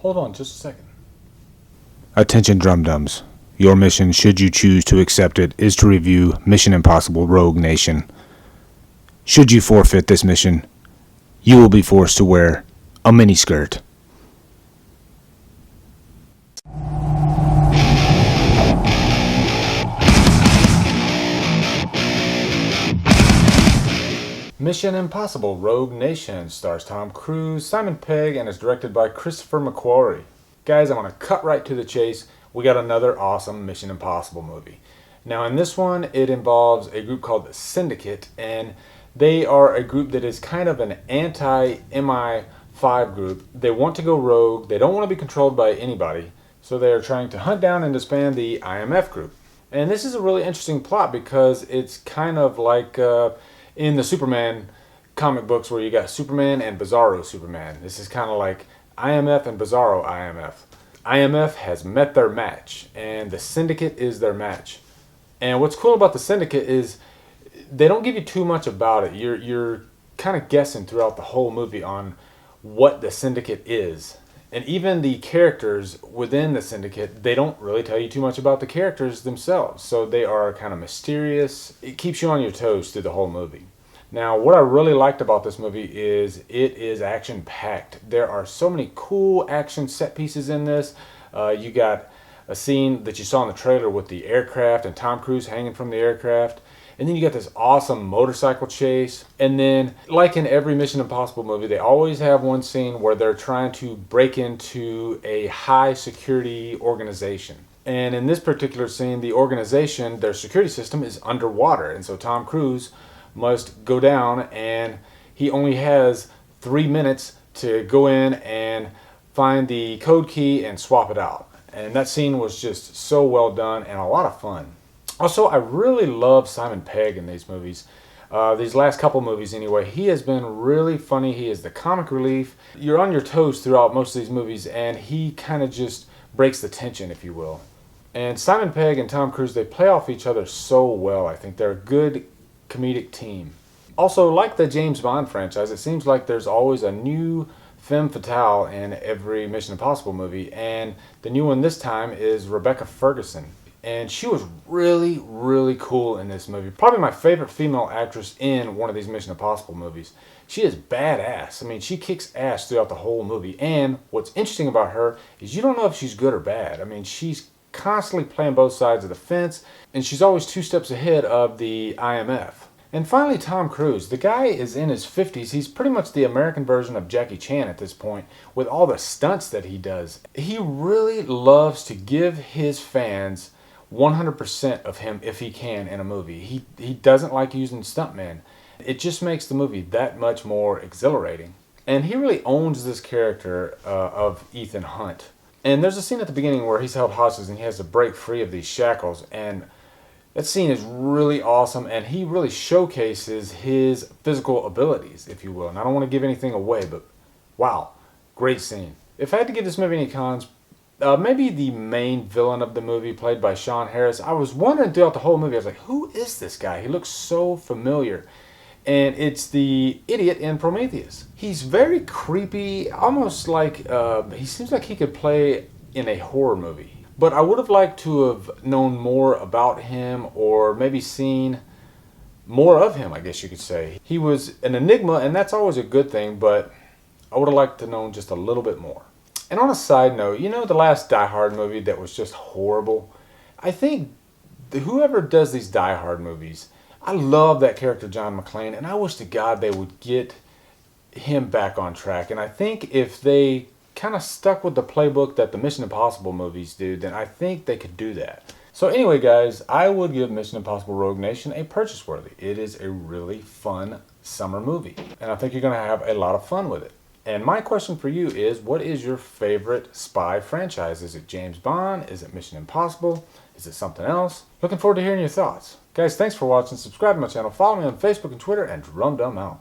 Hold on just a second. Attention Drumdums. Your mission, should you choose to accept it, is to review Mission Impossible Rogue Nation. Should you forfeit this mission, you will be forced to wear a miniskirt. Mission Impossible Rogue Nation stars Tom Cruise, Simon Pegg, and is directed by Christopher McQuarrie. Guys, I'm going to cut right to the chase. We got another awesome Mission Impossible movie. Now in this one, it involves a group called the Syndicate, and they are a group that is kind of an anti-MI5 group. They want to go rogue, they don't want to be controlled by anybody, so they are trying to hunt down and disband the IMF group. And this is a really interesting plot because it's kind of like in the Superman comic books where you got Superman and Bizarro Superman. This is kind of like IMF and Bizarro IMF. IMF has met their match, and the Syndicate is their match. And what's cool about the Syndicate is they don't give you too much about it. You're kind of guessing throughout the whole movie on what the Syndicate is. And even the characters within the Syndicate, they don't really tell you too much about the characters themselves. So they are kind of mysterious. It keeps you on your toes through the whole movie. Now, what I really liked about this movie is it is action-packed. There are so many cool action set pieces in this. You got a scene that you saw in the trailer with the aircraft and Tom Cruise hanging from the aircraft. And then you got this awesome motorcycle chase. And then, like in every Mission Impossible movie, they always have one scene where they're trying to break into a high security organization. And in this particular scene, the organization, their security system is underwater. And so Tom Cruise must go down, and he only has 3 minutes to go in and find the code key and swap it out. And that scene was just so well done and a lot of fun. Also, I really love Simon Pegg in these movies. These last couple movies anyway, he has been really funny. He is the comic relief. You're on your toes throughout most of these movies, and he kind of just breaks the tension, if you will. And Simon Pegg and Tom Cruise, they play off each other so well. I think they're a good comedic team. Also, like the James Bond franchise, it seems like there's always a new femme fatale in every Mission Impossible movie, and the new one this time is Rebecca Ferguson. And she was really, really cool in this movie. Probably my favorite female actress in one of these Mission Impossible movies. She is badass. I mean, she kicks ass throughout the whole movie. And what's interesting about her is you don't know if she's good or bad. I mean, she's constantly playing both sides of the fence, and she's always 2 steps ahead of the IMF. And finally, Tom Cruise. The guy is in his 50s. He's pretty much the American version of Jackie Chan at this point with all the stunts that he does. He really loves to give his fans 100% of him if he can in a movie. He doesn't like using stuntmen. It just makes the movie that much more exhilarating. And he really owns this character of Ethan Hunt. And there's a scene at the beginning where he's held hostage and he has to break free of these shackles. And that scene is really awesome, and he really showcases his physical abilities, if you will. And I don't want to give anything away, but wow, great scene. If I had to give this movie any cons, maybe the main villain of the movie, played by Sean Harris. I was wondering throughout the whole movie, I was like, who is this guy? He looks so familiar. And it's the idiot in Prometheus. He's very creepy, almost like, he seems like he could play in a horror movie. But I would have liked to have known more about him, or maybe seen more of him, I guess you could say. He was an enigma, and that's always a good thing, but I would have liked to know just a little bit more. And on a side note, you know the last Die Hard movie that was just horrible? I think whoever does these Die Hard movies, I love that character John McClane, and I wish to God they would get him back on track. And I think if they kind of stuck with the playbook that the Mission Impossible movies do, then I think they could do that. So anyway, guys, I would give Mission Impossible Rogue Nation a purchase worthy. It is a really fun summer movie, and I think you're going to have a lot of fun with it. And my question for you is, what is your favorite spy franchise? Is it James Bond? Is it Mission Impossible? Is it something else? Looking forward to hearing your thoughts. Guys, thanks for watching. Subscribe to my channel. Follow me on Facebook and Twitter, and Drumdum out.